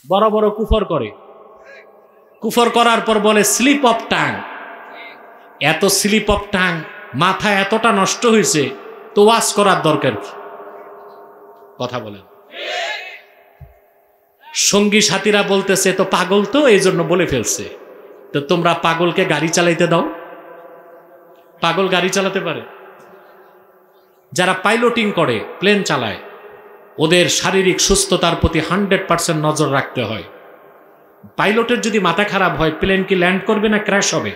বড় বড় কুফর করে, কুফর করার পর বলে স্লিপ অফ টাং। এত স্লিপ অফ টাং, মাথা এতটা নষ্ট হয়েছে, তো ওয়াজ করার দরকার কি? কথা বলেন। সঙ্গী সাথীরা বলতেছে তো পাগল, তো এই জন্য বলে ফেলছে। তো তোমরা পাগলকে গাড়ি চালাইতে দাও। পাগল গাড়ি চালাতে পারে? যারা পাইলটিং করে, প্লেন চালায়, ওদের শারীরিক সুস্থতার প্রতি 100% নজর রাখতে হয়। পাইলটের যদি মাথা খারাপ হয়, প্লেন কি ল্যান্ড করবে না ক্র্যাশ হবে?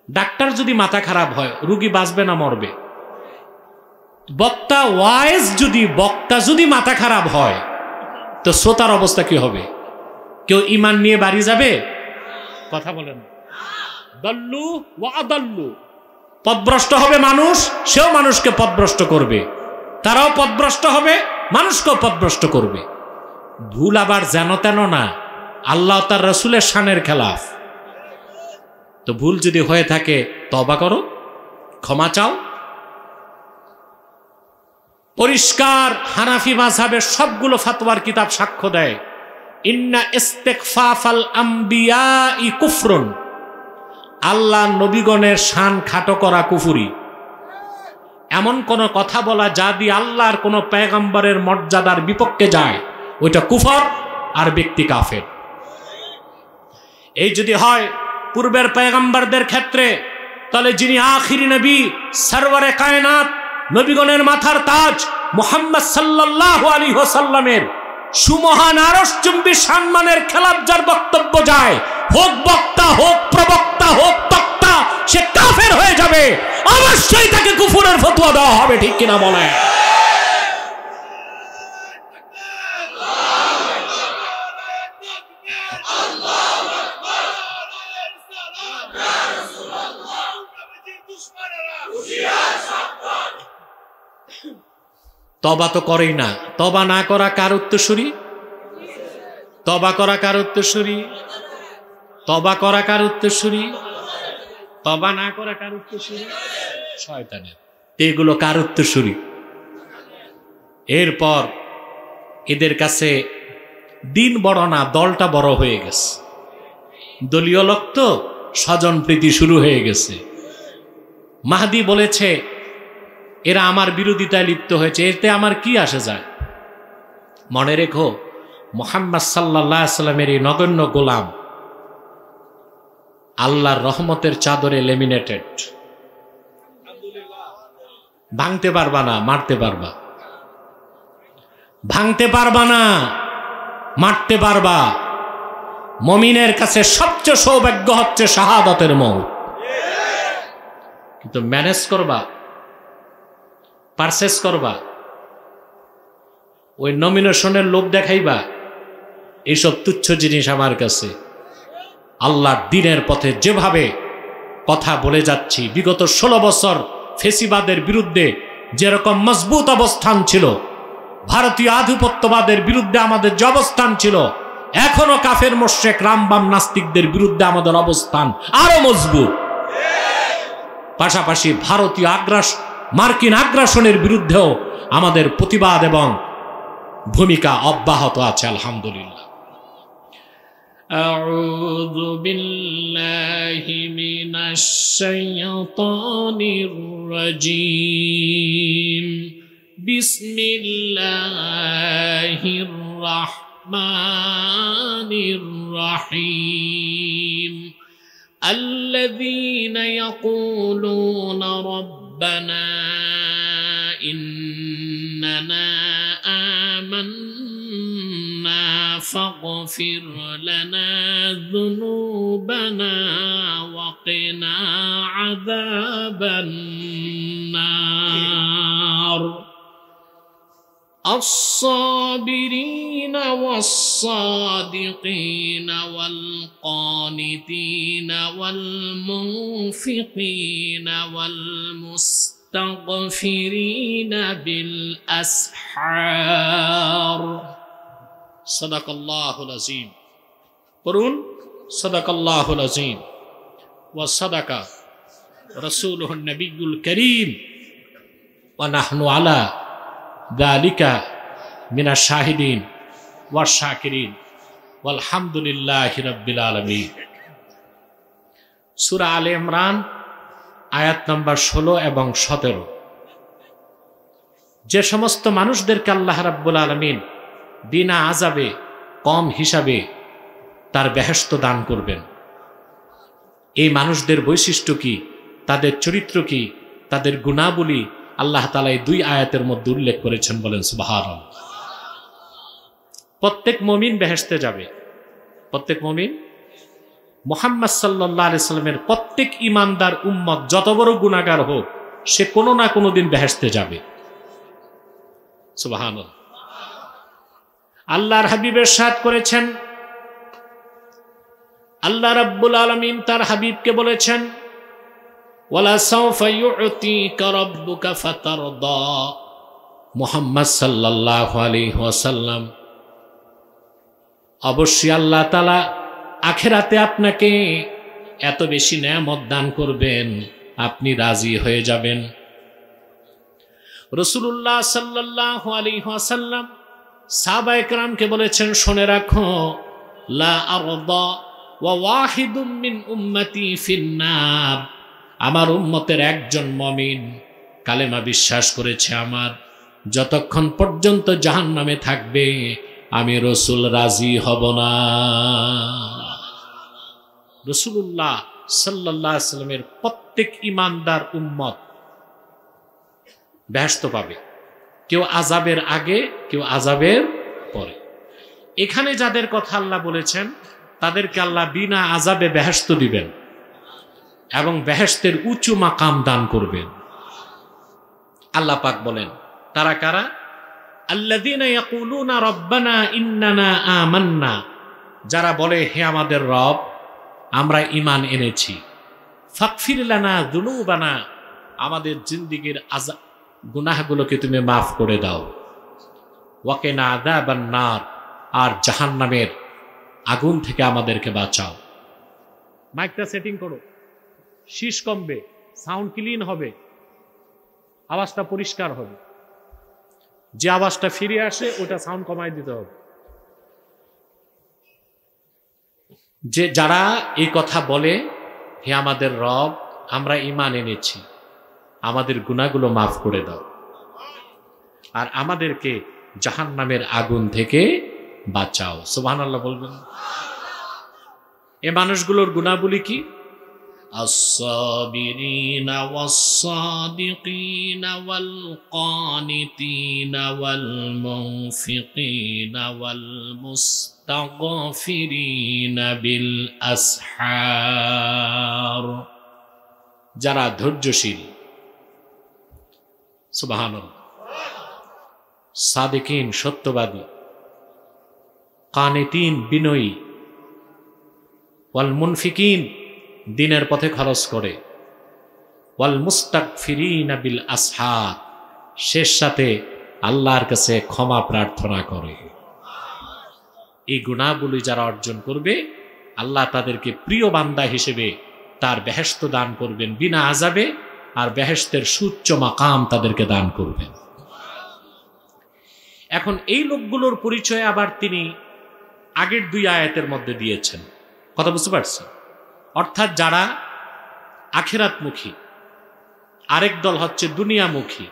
ডাক্তার যদি মাথা খারাপ হয়, রুগী বাঁচবে না মরবে? বক্তা যদি মাথা খারাপ হয়, তো শ্রোতার অবস্থা কি হবে? কেউ ঈমান নিয়ে বাড়ি যাবে? কথা বলেন। দল্লু ওয়া আদাল্লু, পথভ্রষ্ট হবে মানুষ, সেও মানুষকে পথভ্রষ্ট করবে, তারাও পথভ্রষ্ট হবে, মানুষকেও পথভ্রষ্ট করবে। ভুল আবার যেন তেন না, আল্লাহ তার রাসূলের শানের খেলাফ। তো ভুল যদি হয়ে থাকে, তওবা করো, ক্ষমা চাও। পরিষ্কার হানাফি মাযহাবের সবগুলো ফতোয়ার কিতাব সাক্ষ্য দেয়, ইন্না ইস্তিগফাফাল আমবিয়াই কুফরুন, আল্লাহ নবীগণের শান খাটো করা কুফরি। এমন কোন কথা বলা যা দিয়ে আল্লাহর কোন পয়গম্বরের মর্যাদার বিপক্ষে যায়, ওইটা কুফর আর ব্যক্তি কাফের। এই যদি হয় পূর্বের পয়গম্বরদের ক্ষেত্রে, তাহলে যিনি আখিরি নবী, সরওয়ারে কায়নাত, নবীগণের মাথার তাজ মুহাম্মদ সাল্লাল্লাহু আলাইহি ওয়াসাল্লামের সুমহান আরশচুম্বী সম্মানের খেলাফ যার বক্তব্য যায়, হোক বক্তা, হোক প্রবক্তা, হোক বক্তা, সে কাফের হয়ে যাবে, অবশ্যই তাকে কুফরের ফতোয়া দেওয়া হবে। ঠিক কিনা বলে? তবা তো করেই না। তবা না করা কার উত্তরসূরি? তবা করা কার উত্তরসূরি? তবা করা কার উত্তরসূরি? তবা না করা কার উত্তরসূরি? শয়তানের। এগুলো কার উত্তরসূরি? এরপর এদের কাছে দিন বড় না, দলটা বড় হয়ে গেছে। দলীয় লোক তো, স্বজন প্রীতি শুরু হয়ে গেছে। মাহদী বলেছে, এরা আমার বিরোধিতায় লিপ্ত হয়েছে, এতে আমার কি আসে যায়? মনে রেখো, মুহাম্মদ সাল্লাল্লাহু আলাইহি সাল্লামের এই নগণ্য গোলাম আল্লাহর রহমতের চাদরে লেমিনেটেড। ভাঙতে পারবা না, মারতে পারবা। ভাঙতে পারবা না, মারতে পারবা। মুমিনের কাছে সবচেয়ে সৌভাগ্য হচ্ছে শাহাদাতের মওত। কিন্তু ম্যানেজ করবা, পারচেজ করবা, ওই নমিনেশনের লোভ দেখাইবা, এইসব তুচ্ছ জিনিস আমার কাছে। আল্লাহর দ্বীনের পথে যেভাবে কথা বলে যাচ্ছি, বিগত 16 বছর ফেসিবাদের বিরুদ্ধে যেরকম মজবুত অবস্থান ছিল, ভারতীয় আধিপত্যবাদের বিরুদ্ধে আমাদের যে অবস্থান ছিল, এখনো কাফের মুশরিক রামবাম নাস্তিকদের বিরুদ্ধে আমাদের অবস্থান আরো মজবুত। পাশাপাশি ভারতীয় মার্কিন আগ্রাসনের বিরুদ্ধেও আমাদের প্রতিবাদ এবং ভূমিকা অব্যাহত আছে আলহামদুলিল্লাহ। আউযু বিল্লাহি মিনাশ শাইতানির রাজীম। বিসমিল্লাহির রাহমানির রাহিম। الذين يقولون ربنا إننا آمنا فاغفر لنا ذنوبنا وقنا عذاب النار الصابرين والصادقين والقانتين والمنفقين والمستغفرين بالأسحار صدق الله العظيم قرون صدق الله العظيم وصدق رسوله النبي الكريم ونحن على ذلك من الشاهدين ওয়াশ শাকিরিন ওয়ালহামদুলিল্লাহি রাব্বিল আলামিন। সূরা আলে ইমরান আয়াত নম্বর 16 এবং 17। যে সমস্ত মানুষদেরকে আল্লাহ রাব্বুল আলামিন বিনা আযাবে কম হিসাবে তার বেহেশত দান করবেন, এই মানুষদের বৈশিষ্ট্য কি, তাদের চরিত্র কি, তাদের গুণাবলী আল্লাহ তাআলা এই 2 আয়াতের মধ্যে উল্লেখ করেছেন। বলেন সুবহানাল্লাহ। প্রত্যেক মুমিন বেহেশতে যাবে। প্রত্যেক মুমিন, মুহাম্মদ সাল্লাল্লাহু আলাইহি সাল্লামের প্রত্যেক ঈমানদার উম্মত যত বড় গুনাহগার হোক, সে কোনো না কোনো দিন বেহেশতে যাবে। সুবহানাল্লাহ। আল্লাহর হাবিব ইরশাদ করেছেন, আল্লাহ রাব্বুল আলামিন তার হাবিবকে বলেছেন, ওয়ালা সাওফা ইউতিকা রাব্বুকা ফাতারদা। মুহাম্মদ সাল্লাল্লাহু আলাইহি ওয়াসাল্লাম, অবশ্যই আল্লাহ তাআলা আখিরাতে আপনাকে এত বেশি নেয়ামত দান করবেন, আপনি রাজি হয়ে যাবেন। রাসূলুল্লাহ সাল্লাল্লাহু আলাইহি ওয়াসাল্লাম সাহাবায়ে কেরামকে বলেছেন, শুনে রাখো, লা আরদা ওয়া ওয়াহিদুম মিন উম্মতি ফিন্নার। আমার উম্মতের একজন মুমিন কালেমা বিশ্বাস করেছে আমার, যতক্ষণ পর্যন্ত জাহান্নামে থাকবে আমি রাসূল রাজি হব না। রাসূলুল্লাহ সাল্লাল্লাহু আলাইহি ওয়াসাল্লামের প্রত্যেক ঈমানদার উম্মত বেহেশত পাবে, কেউ আযাবের আগে, কেউ আযাবের পরে। এখানে যাদের কথা আল্লাহ বলেছেন তাদেরকে আল্লাহ বিনা আযাবে বেহেশত দিবেন এবং বেহেশতের উঁচু মাকাম দান করবেন। আল্লাহ পাক বলেন, তারা কারা? আল্লাযীনা ইয়াকুলুনা রাব্বানা ইন্নানা আমান্না, যারা বলে হে আমাদের রব, আমরা ঈমান এনেছি। ফাগফির লানা যুনুবানা, আমাদের জিন্দেগীর গুনাহগুলোকে তুমি মাফ করে দাও। ওয়াকিনা আযাবান নার, আর জাহান্নামের আগুন থেকে আমাদেরকে বাঁচাও। মাইকটা সেটিং করো, শীষ কমবে, সাউন্ড ক্লিন হবে, আওয়াজটা পরিষ্কার হবে। যে আওয়াজটা ফিরে আসে ওটা সাউন্ড কমাই দিতে হবে। যে যারা এই কথা বলে, হে আমাদের রব, আমরা ঈমান এনেছি, আমাদের গুনাহগুলো মাফ করে দাও আর আমাদেরকে জাহান্নামের আগুন থেকে বাঁচাও। সুবহানাল্লাহ বলবেন। এই মানুষগুলোর গুনাহগুলি কি? as-sabirin was-sadiqin wal-qanitin wal-munfiqin wal-mustaghfirin bil-ashar, যারা ধৈর্যশীল, সুবহানাল্লাহ, সাদিকিন সত্যবাদী, কানিতিন বিনয়ী, ওয়াল মুনফিকিন দিনের পথে খরচ করে, ওয়াল মুস্তাগফিরিনা বিল আসহার শেষ সাথে আল্লাহর কাছে ক্ষমা প্রার্থনা করে। এই গুনাহগুলি যারা অর্জন করবে, আল্লাহ তাদেরকে প্রিয় বান্দা হিসেবে তার বেহেশত দান করবেন বিনা আযাবে, আর বেহেশতের সুউচ্চ মাকাম তাদেরকে দান করবেন। এখন এই লোকগুলোর পরিচয় আবার তিনি আগের 2 আয়াতের মধ্যে দিয়েছেন। কথা বুঝতে পারছেন? অর্থাৎ যারা আখিরাতমুখী, আরেক দল হচ্ছে দুনিয়ামুখী।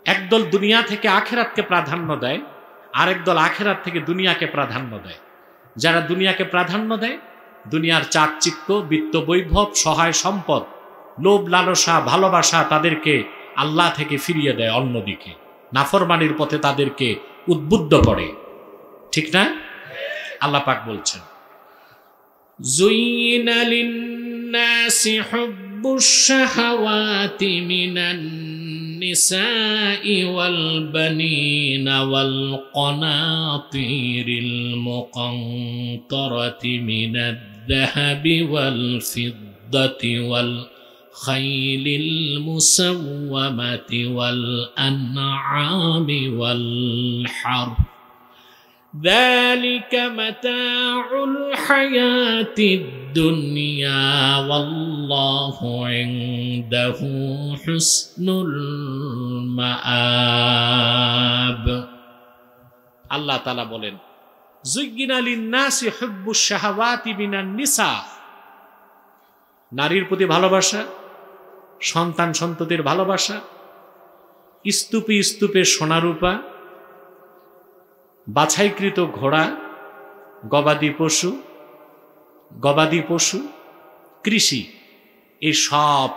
একদল দুনিয়া থেকে আখিরাতকে প্রাধান্য দেয়, আরেক দল আখিরাত থেকে দুনিয়াকে প্রাধান্য দেয়। যারা দুনিয়াকে প্রাধান্য দেয়, দুনিয়ার চাকচিক্য, বিত্ত বৈভব, সহায় সম্পদ, লোভ লালসা, ভালোবাসা তাদেরকে আল্লাহ থেকে ফিরিয়ে দেয়, অন্যদিকে নাফরমানির পথে তাদেরকে উদ্বুদ্ধ করে। ঠিক না? আল্লাহ পাক বলছেন, যুইনা লিন-নাসি হুব্বুশ শাহাওয়াতি মিনান নিসাই ওয়াল বানিনা ওয়াল কনাতিরিল মুকান্তারাতি মিনাদ যাহাবি ওয়াল ফিদ্দাতি ওয়াল খাইলিল মুসাওয়ামাতি ওয়াল আনআমি ওয়াল হারথ ذلك متاع الحياة الدنيا والله عنده حسن المآب। আল্লাহ তাআলা বলেন, যুয়্যিনা লিন-নাসি হুব্বুশ শাহাওয়াতি মিনান নিসা, নারীর প্রতি ভালোবাসা, সন্তান সন্ততির ভালোবাসা, স্তূপে স্তূপে সোনারূপা, বাছাইকৃত ঘোড়া, গবাদি পশু, কৃষি, এই সব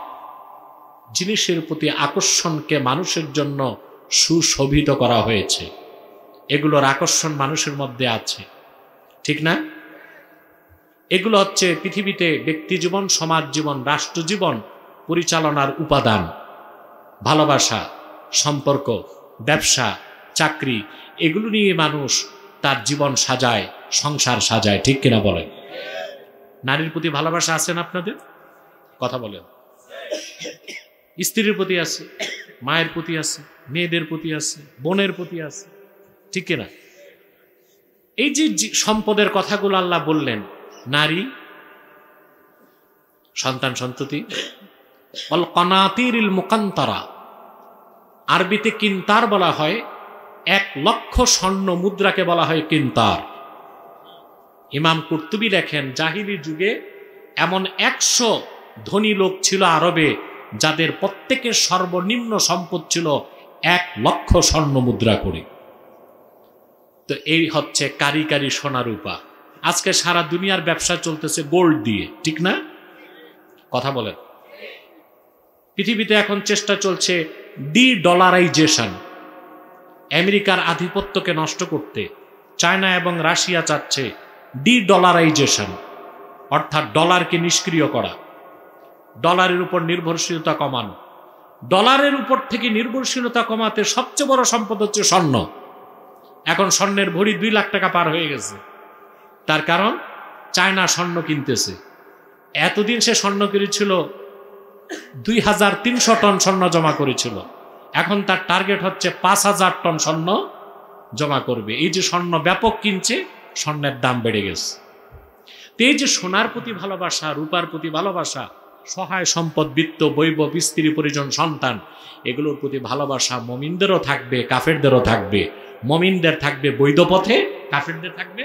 জিনিসের প্রতি আকর্ষণকে মানুষের জন্য সুশোভিত করা হয়েছে। এগুলোর আকর্ষণ মানুষের মধ্যে আছে, ঠিক না? এগুলো হচ্ছে পৃথিবীতে ব্যক্তি জীবন, সমাজ জীবন, রাষ্ট্র জীবন পরিচালনার উপাদান। ভালোবাসা, সম্পর্ক, ব্যবসা, চাকরি, এগুলো নিয়ে মানুষ তার জীবন সাজায়, সংসার সাজায়, ঠিক কিনা বলেন? নারীর প্রতি ভালোবাসা আছে না আপনাদের? কথা বলেন। স্ত্রীর প্রতি আছে, মায়ের প্রতি আছে, মেয়েদের প্রতি আছে, বোনের প্রতি আছে, ঠিক কিনা? এই যে সম্পদের কথাগুলো আল্লাহ বললেন, নারী, সন্তান সন্ততি, অল কানাতিরিল মুকান্তরা, আরবিতে কিন্তার বলা হয়, 1,00,000 স্বর্ণ মুদ্রাকে বলা হয় কিন্তার। ইমাম কুরতুবী লেখেন, জাহিলি যুগে এমন 100 ধনী লোক ছিল আরবে, যাদের প্রত্যেকের সর্বনিম্ন সম্পদ ছিল 1,00,000 স্বর্ণ মুদ্রা করে। তো এই হচ্ছে কারি সোনারূপা। আজকে সারা দুনিয়ার ব্যবসা চলতেছে গোল্ড দিয়ে, ঠিক না? কথা বলেন। পৃথিবীতে এখন চেষ্টা চলছে ডলারাইজেশন। আমেরিকার আধিপত্যকে নষ্ট করতে চায়না এবং রাশিয়া চাচ্ছে ডলারাইজেশন, অর্থাৎ ডলারকে নিষ্ক্রিয় করা, ডলারের উপর নির্ভরশীলতা কমানো। ডলারের উপর থেকে নির্ভরশীলতা কমাতে সবচেয়ে বড় সম্পদ হচ্ছে স্বর্ণ। এখন স্বর্ণের ভরি 2 লাখ টাকা পার হয়ে গেছে। তার কারণ চায়না স্বর্ণ কিনতেছে। এতদিন সে স্বর্ণ করেছিল 2300 টন স্বর্ণ জমা করেছিল, এখন তার টার্গেট হচ্ছে 5000 টন স্বর্ণ জমা করবে। এই যে স্বর্ণ ব্যাপক কিনছে, স্বর্ণের দাম বেড়ে গেছে। তো এই যে সোনার প্রতি ভালোবাসা, রূপার প্রতি ভালোবাসা, সহায় সম্পদ, বিত্ত, বৈভব, স্ত্রী, পরিজন, সন্তান, এগুলোর প্রতি ভালোবাসা মুমিনদেরও থাকবে, কাফেরদেরও থাকবে। মুমিনদের থাকবে বৈধ পথে, কাফেরদের থাকবে।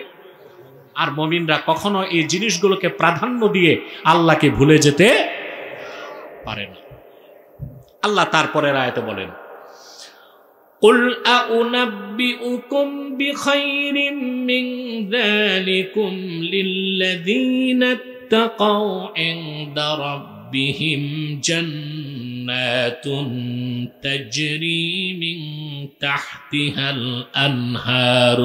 আর মুমিনরা কখনো এই জিনিসগুলোকে প্রাধান্য দিয়ে আল্লাহকে ভুলে যেতে পারে না। আল্লাহ তারপরের আয়াতে বলেন, قُلْ أَأُنَبِّئُكُمْ بِخَيْرٍ مِّن ذَلِكُمْ لِلَّذِينَ اتَّقَوْا عِندَ رَبِّهِمْ جَنَّاتٌ تَجْرِي مِن تَحْتِهَا الْأَنْهَارُ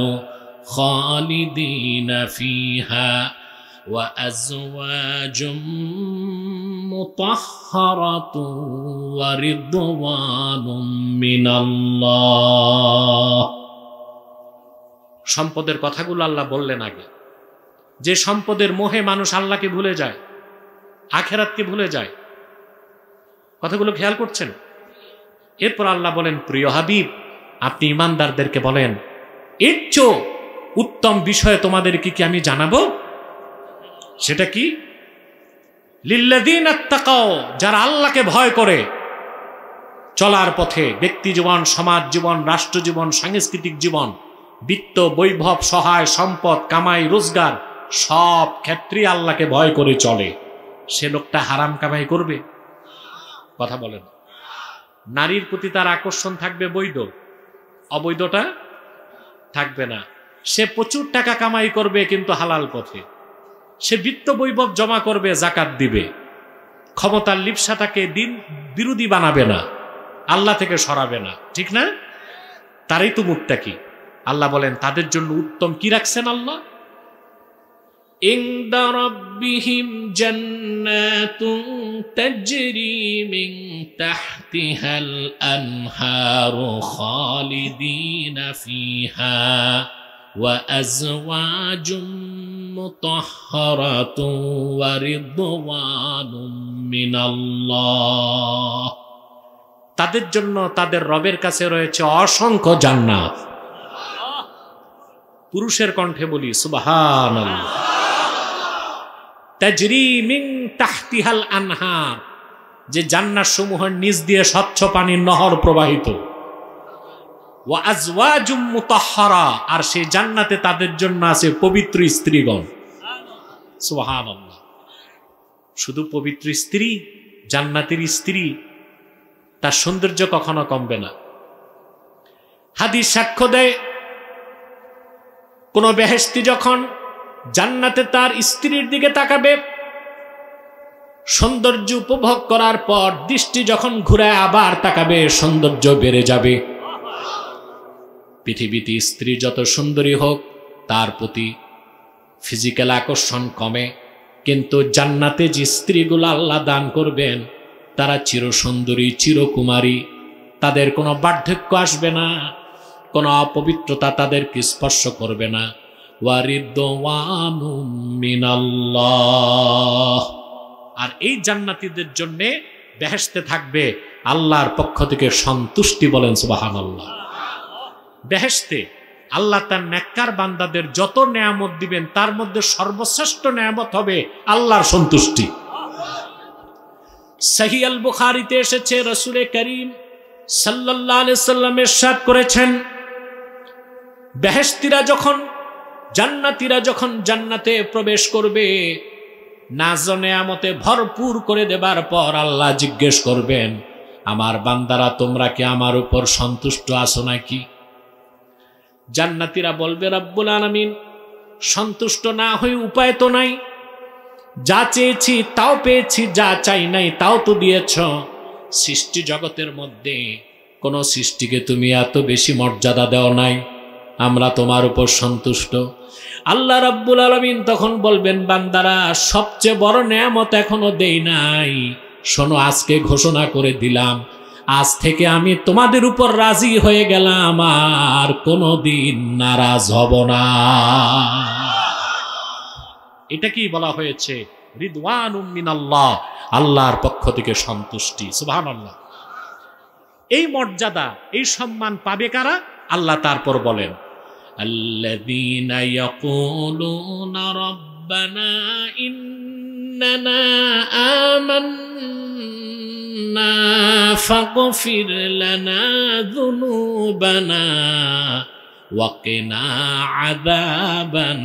خَالِدِينَ فِيهَا وَأَزْوَاجٌ مُطَهَّرَةٌ وَرِضْوَانٌ مِّنَ اللَّهِ। সম্পদের কথাগুলো আল্লাহ বললেন আগে। যে সম্পদের মোহে মানুষ আল্লাহকে ভুলে যায়, আখিরাতকে ভুলে যায়, কথাগুলো খেয়াল করছেন? এরপর আল্লাহ বলেন, প্রিয় হাবিব, আপনি ইমানদারদেরকে বলেন, এর চেয়ে উত্তম বিষয় তোমাদেরকে কি আমি জানাবো? সেটা কি? লিল্লাযীনা আত্তাকাও, যারা আল্লাহকে ভয় করে চলার পথে, ব্যক্তি জীবন, সমাজ জীবন, রাষ্ট্র জীবন, সাংস্কৃতিক জীবন, বিত্ত, বৈভব, সহায় সম্পদ, কামাই, রোজগার, সব ক্ষেত্রে আল্লাহকে ভয় করে চলে, সে লোকটা হারাম কামাই করবে? কথা বলেন। নারীর প্রতি তার আকর্ষণ থাকবে বৈধ, অবৈধটা থাকবে না। সে প্রচুর টাকা কামাই করবে কিন্তু হালাল পথে। সে বিত্ত বৈভব জমা করবে, জাকাত দিবে। ক্ষমতার লিপ্সাটাকে দিন বিরোধী বানাবে না, আল্লাহ থেকে সরাবে না, ঠিক না? তারই তো মুত্তাকি। আল্লাহ বলেন তাদের জন্য উত্তম কি রাখছেন আল্লাহ? ইনদা রাব্বিহিম জান্নাতুন তাজরি মিন তাহতিহাল আনহারু খালিদিনা ফিহা ওয়া আজওয়াজুম মুতাহহারাতুন ওয়া রিদওয়ানুম মিনাল্লাহ। তাদের জন্য তাদের রবের কাছে রয়েছে অসংখ্য জান্নাত। পুরুষের কণ্ঠে বলি সুবহানাল্লাহ। তাজরি মিন তাহতিহাল আনহার, যে জান্নাত সমূহের নিচ দিয়ে স্বচ্ছ পানির নহর প্রবাহিত। ওয়া আজওয়াজুম মুতাহহারা, আর সেই জান্নাতে তাদের জন্য আছে পবিত্র স্ত্রীগণ। সুবহানাল্লাহ। শুধু পবিত্র স্ত্রী, জান্নাতের স্ত্রী, তার সৌন্দর্য কখনো কমবে না। হাদিস সাক্ষ্য দেয়, কোন বেহেশতি যখন জান্নাতে তার স্ত্রীর দিকে তাকাবে, সৌন্দর্য উপভোগ করার পর দৃষ্টি যখন ঘুরায় আবার তাকাবে, সৌন্দর্য বেড়ে যাবে। পৃথিবীতে স্ত্রী যত সুন্দরী হোক তার প্রতি ফিজিক্যাল আকর্ষণ কমে, কিন্তু জান্নাতে যে স্ত্রীগুলো আল্লাহ দান করবেন তারা চিরসুন্দরী, চিরকুমারী, তাদের কোনো বার্ধক্য আসবে না, কোনো অপবিত্রতা তাদেরকে স্পর্শ করবে না। ওয়ারিদওয়ানুম মিনাল্লাহ, আর এই জান্নাতীদের জন্য বেহেশতে থাকবে আল্লাহর পক্ষ থেকে সন্তুষ্টি। বলেন সুবহানাল্লাহ। বেহেশতে আল্লাহ তার নেককার বান্দাদের যত নেয়ামত দিবেন তার মধ্যে সর্বশ্রেষ্ঠ নেয়ামত হবে আল্লাহর সন্তুষ্টি। সহিহ আল বুখারীতে এসেছে, রাসূল করিম সাল্লাল্লাহু আলাইহি সাল্লাম ইরশাদ করেছেন, বেহেশতীরা যখন, জান্নাতীরা যখন জান্নাতে প্রবেশ করবে, নাজ নেয়ামতে ভরপুর করে দেবার পর আল্লাহ জিজ্ঞেস করবেন, আমার বান্দারা তোমরা কি আমার উপর সন্তুষ্ট আছো নাকি? জান্নাতীরা বলবে, রব্বুল আলামিন, সন্তুষ্ট না হয়ে উপায় তো নাই, যা চেয়েছি তাও পেয়েছি, যা চাই নাই তাও তো দিয়েছ। সৃষ্টি জগতের মধ্যে কোন সৃষ্টিকে তুমি এত বেশি মর্যাদা দেও নাই, আমরা তোমার উপর সন্তুষ্ট। আল্লাহ রাব্বুল আলামিন তখন বলবেন, বান্দারা সবচেয়ে বড় নেয়ামত এখনো দেই নাই, শোনো আজকে ঘোষণা করে দিলাম, আজ থেকে আমি তোমাদের উপর রাজি হয়ে গেলাম, আর কোনোদিন নারাজ হব না। এটা কি বলা হয়েছে? রিদওয়ানুম মিনাল্লাহ, আল্লাহর পক্ষ থেকে সন্তুষ্টি। সুবহানাল্লাহ। এই মর্যাদা, এই সম্মান পাবে কারা? আল্লাহ তারপর বলেন, আল্লাযীনা ইয়াকুলুনা রাব্বানা ইন্নানা আমান্না ফাগফির লানা যুনুবানা ওয়া কিনা আযাবান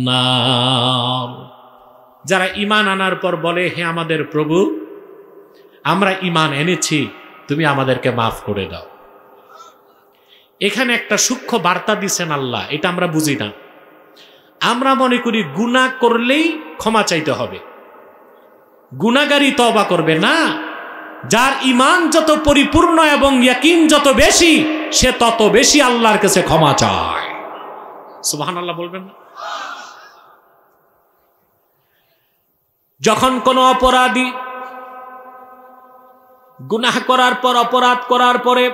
নার। যারা ঈমান আনার পর বলে, হে আমাদের প্রভু, আমরা ঈমান এনেছি, তুমি আমাদেরকে মাফ করে দাও। এখানে একটা সূক্ষ্ম বার্তা দিচ্ছেন আল্লাহ, এটা আমরা বুঝি না। আমরা মনে করি গুনাহ করলেই ক্ষমা চাইতে হবে, গুনাহগারী তওবা করবে না। যার ঈমান যত পরিপূর্ণ এবং ইয়াকিন যত বেশি, সে তত বেশি আল্লাহর কাছে ক্ষমা চায়। সুবহানাল্লাহ বলবেন না? যখন কোনো অপরাধী গুনাহ করার পর, অপরাধ করার পরে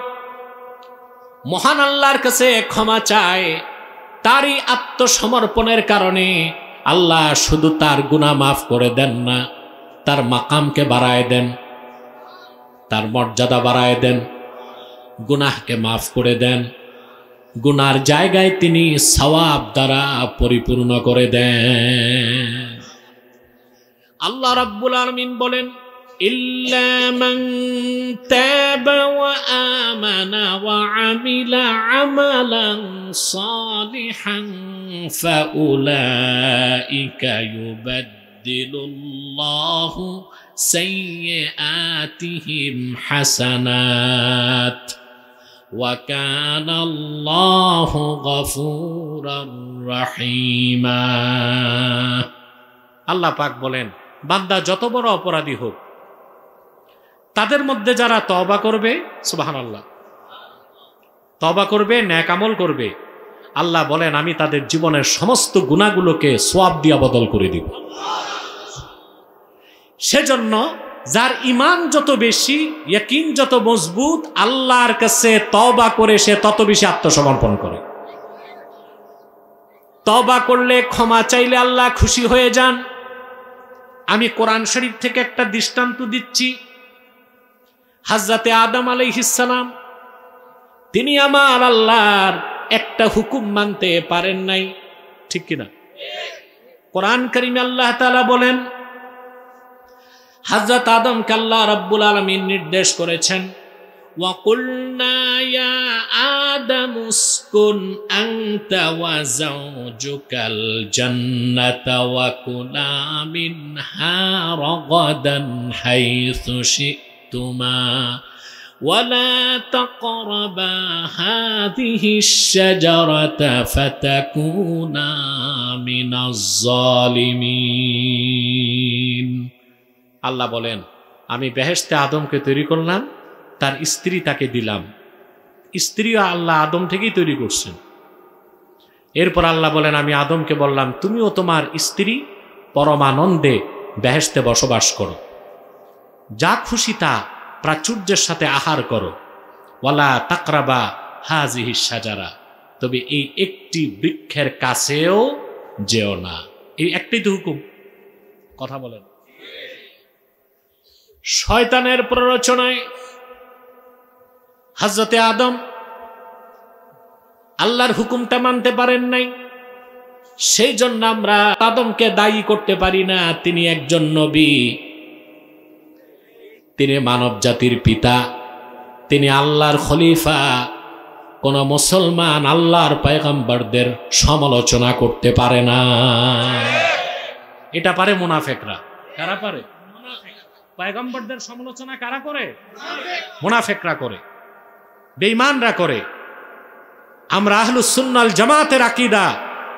মহান আল্লাহর কাছে ক্ষমা চায়, তারই আত্মসমর্পণের কারণে আল্লাহ শুধু তার গুনাহ মাফ করে দেন না, তার মাকামকে বাড়ায় দেন, তার মর্যাদা বাড়ায় দেন, গুনাহকে মাফ করে দেন, গুনার জায়গায় তিনি সওয়াব দ্বারা পরিপূর্ণ করে দেন। আল্লাহ রাব্বুল আলামিন বলেন, ইল্লা মান তাবা ওয়া আমানা ওয়া আমিলা আমালান সালিহান ফাউলাইকা ইউবাদদিলুল্লাহু সাইয়্যাতিহিম হাসানাত ওয়া কানাল্লাহু গফুরার রহিমা। আল্লাহ পাক বলেন, বান্দা যত বড় অপরাধী হোক, তাদের মধ্যে যারা তওবা করবে, সুবহানাল্লাহ, তওবা করবে, নেক আমল করবে, আল্লাহ বলেন আমি তাদের জীবনের সমস্ত গুনাহগুলোকে সওয়াব দিয়া বদল করে দিব। সেজন্য যার ঈমান যত বেশি, ইয়াকিন যত মজবুত, আল্লাহর কাছে তওবা করে সে তত বেশি আত্মসমর্পণ করে। তওবা করলে, ক্ষমা চাইলে আল্লাহ খুশি হয়ে যান। আমি কোরআন শরীফ থেকে একটা দৃষ্টান্ত দিচ্ছি। হযরতে আদম আলাইহিস সালাম, তিনি আমার আল্লাহর একটা হুকুম মানতে পারেন নাই, ঠিক কিনা? কোরআন কারীমে আল্লাহ তাআলা বলেন, হযরত আদমকে আল্লাহ রাব্বুল আলামিন নির্দেশ করেছেন, وَقُلْنَا يَا آدَمُ اسْكُنْ أَنْتَ وَزَوْجُكَ الْجَنَّةَ وَكُلَا مِنْهَا رَغَدًا حَيْثُ شِئْتُمَا وَلَا تَقْرَبَا هَذِهِ الشَّجَرَةَ فَتَكُونَا مِنَ الظَّالِمِينَ। আল্লাহ বলেন, আমি বেহেশতে আদমকে তৈরি করলাম, তার স্ত্রী তাকে দিলাম। স্ত্রীও আল্লাহ আদম থেকেই তৈরি করছেন। এরপর আল্লাহ বলেন, আমি আদমকে বললাম, তুমিও তোমার স্ত্রী পরমানন্দে বেহেশতে বসবাস করো, যা খুশি তা প্রাচুর্যের সাথে আহার করো। ওয়ালা তাকরাবা হাজিহি শাজারা, তবে এই একটি বৃক্ষের কাছেও যেও না। এই একটাই তো হুকুম। কথা বলেন। শয়তানের প্ররোচনায় হযরতে আদম আল্লাহর হুকুমটা মানতে পারেন নাই। সেই জন্য আমরা আদমকে দায়ী করতে পারি না। তিনি একজন নবী, তিনি মানব জাতির পিতা, তিনি আল্লাহর খলিফা। কোন মুসলমান আল্লাহর পয়গম্বরদের সমালোচনা করতে পারে না। এটা পারে মুনাফিকরা। কারা পারে? পয়গম্বরদের সমালোচনা কারা করে? মুনাফিকরা করে, বেঈমানরা করে। আমরা আহলুস সুন্নাল জামাতের আকীদা,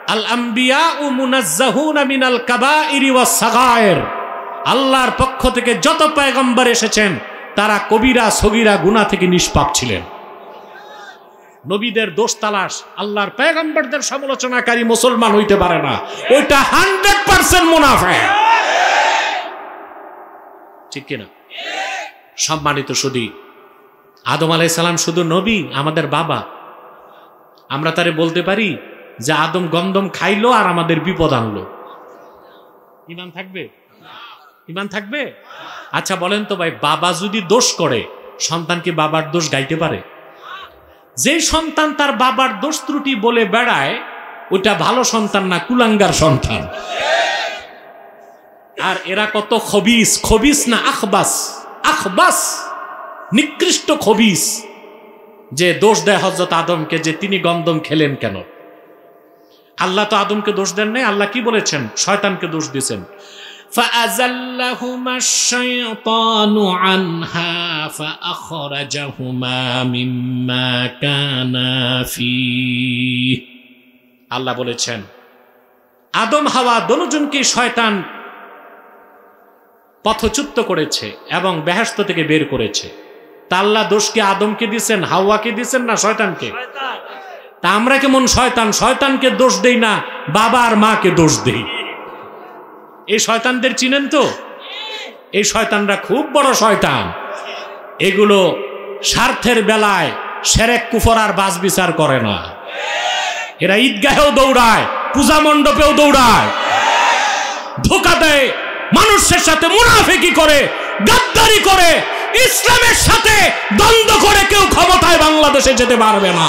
আল আম্বিয়াউ মুনাজ্জাহুনা মিনাল কাবাইরি ওয়াস সাগায়ের। আল্লাহর পক্ষ থেকে যত পয়গম্বর এসেছেন তারা কবিরা সগীরা গুনাহ থেকে নিষ্পাপ ছিলেন। নবীদের দোষ তালাশ, আল্লাহর পয়গম্বরদের সমালোচনাকারী মুসলমান হইতে পারে না। ওইটা 100% মুনাফিক। ঠিক কিনা? সম্মানিত সুধী, আদম আলাইহিস সালাম শুধু নবী, আমাদের বাবা। আমরা তারে বলতে পারি যে আদম গন্ধম খাইলো আর আমাদের বিপদ আনলো। ঈমান থাকবে? ঈমান থাকবে? আচ্ছা বলেন তো ভাই, বাবা যদি দোষ করে, সন্তান কি বাবার দোষ গাইতে পারে? যে সন্তান তার বাবার দোষ ত্রুটি বলে বেড়ায়, ওটা ভালো সন্তান না, কুলাঙ্গার সন্তান। আর এরা কত খবিস, খবিস না আখবাস, আখবাস, নিকৃষ্ট খবিস, যে দোষ দেয় হযরত আদমকে যে তিনি গন্ধম খেলেন কেন। আল্লাহ তো আদমকে দোষ দেন নাই। আল্লাহ কি বলেছেন? শয়তানকে দোষ দিয়েছেন। فَأَزَلَّهُمَا الشَّيْطَانُ عَنْهَا فَأَخْرَجَهُمَا مِمَّا كَانَا فِيهِ। আল্লাহ বলেছেন, আদম হাওয়া দুজনকে শয়তান পথচ্যুত করেছে এবং বেহেশত থেকে বের করেছে। তা আল্লাহ দোষ কি আদমকে দিয়েছেন, হাওয়াকে দিয়েছেন না শয়তানকে? তা আমরা কেমন শয়তান? শয়তানকে দোষ দেই না, বাবা আর মাকে দোষ দেই। এই শয়তানদের চিনেন তো? এই শয়তানরা খুব বড় শয়তান। এগুলো স্বার্থের বেলায় শিরক কুফর আর বাজ বিচার করে না। এরা ঈদগাহেও দৌড়ায়, পূজা মণ্ডপেও দৌড়ায়, ধোঁকা দেয়, মানুষের সাথে মুনাফিকি করে, গাদ্দারি করে, ইসলামের সাথে দ্বন্দ্ব করে কেউ ক্ষমতায় বাংলাদেশে যেতে পারবে না।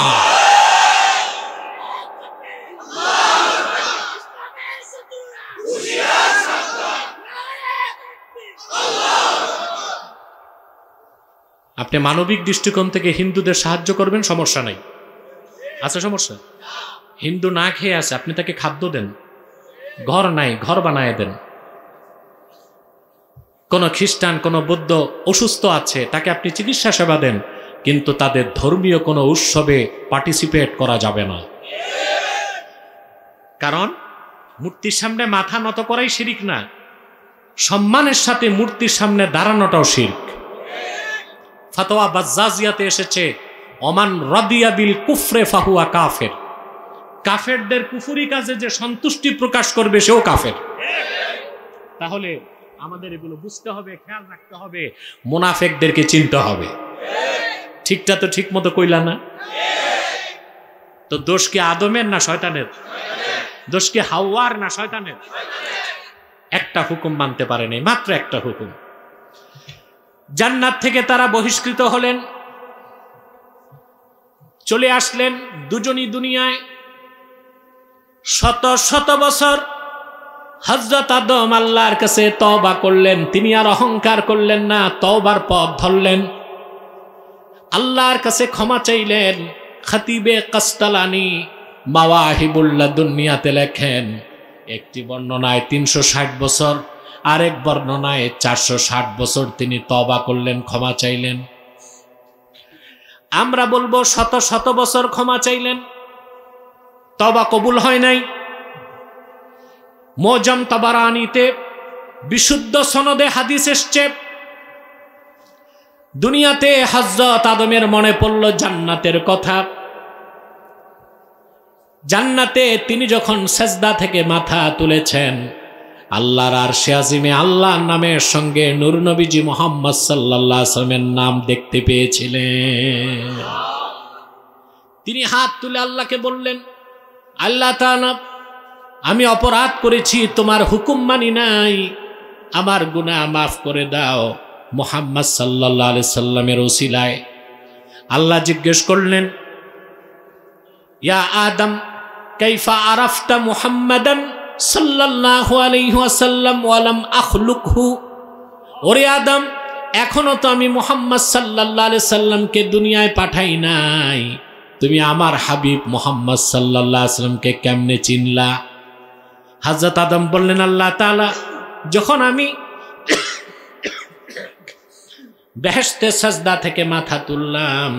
আপনি মানবিক দৃষ্টিকোণ থেকে হিন্দুদের সাহায্য করবেন, সমস্যা নাই। আছে সমস্যা? হিন্দু না খেয়ে আছে, আপনি তাকে খাদ্য দেন। ঘর নাই, ঘর বানায় দেন। কোন খ্রিস্টান, কোন বৌদ্ধ অসুস্থ আছে, তাকে আপনি চিকিৎসা সেবা দেন, কিন্তু তাদের ধর্মীয় কোনো উৎসবে পার্টিসিপেট করা যাবে না। কারণ মূর্তির সামনে মাথা নত করাই শিরক না, সম্মানের সাথে মূর্তির সামনে দাঁড়ানোটাও শিরক। ফাতোয়া বাজ্জাজিয়াতে এসেছে, ওমান রাদিয়া বিল কুফরে ফাহুয়া কাফের। কাফেরদের কুফরি কাজে যে সন্তুষ্টি প্রকাশ করবে সেও কাফের। তাহলে আমাদের এগুলো বুঝতে হবে, খেয়াল রাখতে হবে, মুনাফিকদেরকে চিনতে হবে। ঠিকটা তো ঠিক মতো কইলা না? তো দোষ কি আদমের না শয়তানের? দোষ কি হাওয়ার না শয়তানের? একটা হুকুম মানতে পারেনি, মাত্র একটা হুকুম। জান্নাত থেকে তারা বহিষ্কৃত হলেন, চলে আসলেন দুজনই দুনিয়ায়। শত শত বছর হযরত আদম আল্লাহর কাছে তওবা করলেন, তিনি আর অহংকার করলেন না, তওবার পথ ধরলেন। আল্লাহর কাছে ক্ষমা চাইলেন। খতিবে কাস্তালানি মাওয়াহিবুল্লাহ দুনিয়াতে লেখেন, একটি বর্ণনায় 360 বছর, আরেক বর্ণনায় 460 বছর তিনি তওবা করলেন, ক্ষমা চাইলেন। আমরা বলবো শত শত বছর ক্ষমা চাইলেন, তওবা কবুল হয় নাই। মুআজ্জাম তাবারানীতে বিশুদ্ধ সনদে হাদিস এসছে, দুনিয়াতে হযরত আদমের মনে পড়ল জান্নাতের কথা। জান্নাতে তিনি যখন সেজদা থেকে মাথা তুলেছেন, আল্লাহর আরশে আজিমে আল্লাহর নামের সঙ্গে নূর নবীজি মুহাম্মদ সাল্লাল্লাহু আলাইহি ওয়াসাল্লামের নাম দেখতে পেয়েছিলেন। তিনি হাত তুলে আল্লাহকে বললেন, আল্লাহ তাআলা, আমি অপরাধ করেছি, তোমার হুকুম মানি নাই, আমার গুনাহ মাফ করে দাও মুহাম্মদ সাল্লাল্লাহু আলাইহি সাল্লামের ওসিলায়। আল্লাহ জিজ্ঞেস করলেন, ইয়া আদম কাইফা আরাফতা মুহাম্মাদান সাল্লাল্লাহু আলাইহি ওয়াসাল্লাম ওয়া লাম আখলুকহু। ওরে আদম, এখনো তো আমি মুহাম্মদ সাল্লাল্লাহু আলাইহি সাল্লামকে দুনিয়ায় পাঠাই নাই, তুমি আমার হাবিব মুহাম্মদ সাল্লাল্লাহু আলাইহি সাল্লামকে কেমনে চিনলা? হযরত আদম বললেন, আল্লাহ তাআলা, যখন আমি বেহেশতে সাজদা থেকে মাথা তুললাম,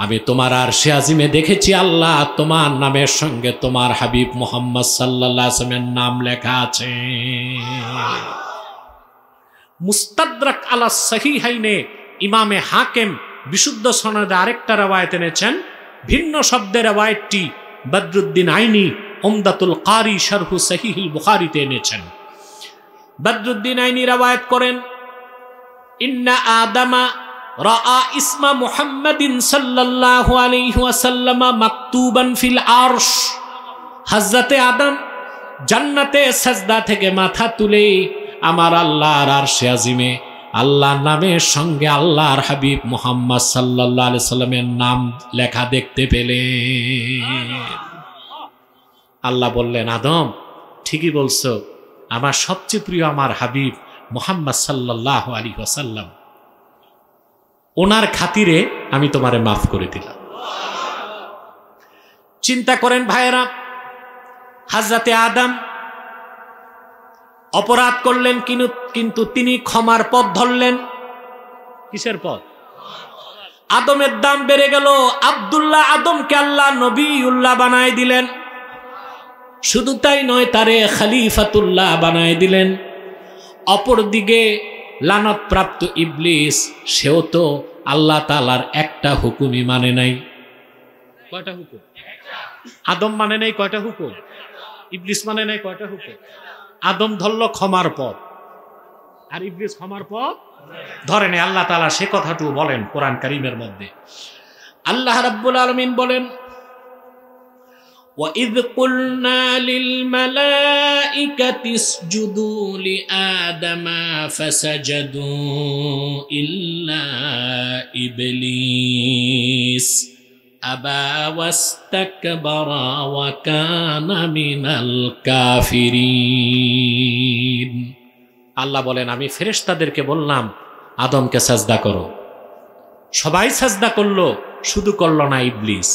আমি তোমার আরশে আজিমে দেখেছি আল্লাহ তোমার নামের সঙ্গে তোমার হাবিব মুহাম্মদ সাল্লাল্লাহু আলাইহি ওয়াসাল্লামের নাম লেখা আছে। মুস্তাদরাক আলা সহিহাইনে ইমামে হাকিম বিশুদ্ধ সনদে আরেকটা রওয়ায়াত এনেছেন, ভিন্ন শব্দের রওয়ায়াতটি বদরুদ্দিন আইনি উমদাতুল কারি শরহু সহিহুল বুখারীতে এনেছেন। বদরুদ্দিন আইনি রওয়ায়াত করেন, ইন্না আদামা রাআ ইসমা মুহাম্মাদিন সাল্লাল্লাহু আলাইহি ওয়াসাল্লাম মাকতুবান ফিল আরশ। হযরতে আদম জান্নাতে সাজদা থেকে মাথা তুলে আমার আল্লাহর আরশে আজিমে আল্লাহর নামের সঙ্গে আল্লাহর হাবিব মুহাম্মদ সাল্লাল্লাহু আলাইহি সাল্লামের নাম লেখা দেখতে পেলেন। আল্লাহ বললেন, আদম ঠিকই বলছো, আমার সবচেয়ে প্রিয় আমার হাবিব মুহাম্মদ সাল্লাল্লাহু আলাইহি ওয়াসাল্লাম, ওনার খাতিরে আমি তোমারে মাফ করে দিলাম। চিন্তা করেন ভাইয়েরা, হযরতে আদম অপরাধ করলেন, কিন্তু তিনি ক্ষমার পথ ধরলেন। কিসের পথ? আদমের দাম বেড়ে গেল, আব্দুল্লাহ আদমকে আল্লাহ নবীউল্লাহ বানায় দিলেন। শুধু তাই নয়, তারে খলিফাতুল্লাহ বানায় দিলেন। অপরদিকে লানত-প্রাপ্ত ইবলিস, সেও তো আল্লাহ তাআলার একটা হুকুমই মানে নাই। কয়টা হুকুম? আদম মানে নাই কয়টা হুকুম? ইবলিস মানে নাই কয়টা হুকুম? আদম ধরল ক্ষমার পথ, আর ইবলিস ক্ষমার পথ ধরে নেই। আল্লাহ তাআলা সে কথাটুকু বলেন কোরআন কারীমের মধ্যে। আল্লাহ রাব্বুল আলামিন বলেন, وَإِذْ قُلْنَا لِلْمَلَائِكَةِ اسْجُدُوا لِآدَمَ فَسَجَدُوا إِلَّا إِبْلِيسَ أَبَى وَاسْتَكْبَرَ وَكَانَ مِنَ الْكَافِرِينَ। আল্লাহ বলেন, আমি ফেরেশতাদেরকে বললাম আদমকে সাজদা করো, সবাই সাজদা করলো, শুধু করলো না ইবলিস।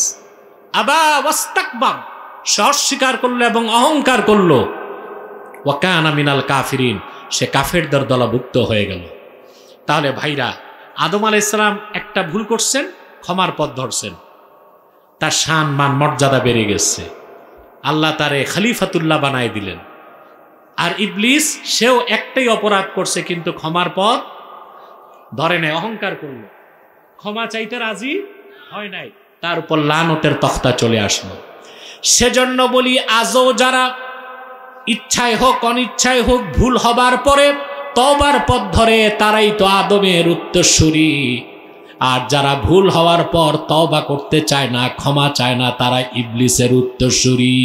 আবা ওয়াস্তাকবার, সে অস্বীকার করলো এবং অহংকার করলো। ওয়া কানা মিনাল কাফিরিন, সে কাফেরদের দলভুক্ত হয়ে গেল। তাহলে ভাইরা, আদম আলাইহিস সালাম একটা ভুল করছেন, ক্ষমার পথ ধরছেন, তার শান মান মর্যাদা বেড়ে গেছে, আল্লাহ তারে খলিফাতুল্লাহ বানায় দিলেন। আর ইবলিস, সেও একটাই অপরাধ করছে, কিন্তু ক্ষমার পথ ধরে নাই, অহংকার করলো, ক্ষমা চাইতে রাজি হয় নাই, তার উপর লানতের তখতা চলে আসলো। সেজন্য বলি, আজও যারা ইচ্ছায় হোক অনিচ্ছায় হোক ভুল হবার পরে তওবার পথ ধরে, তারাই তো আদমের উত্তরসূরি। আর যারা ভুল হওয়ার পর তওবা করতে চায় না, ক্ষমা চায় না, তারা ইবলিসের উত্তরসূরি।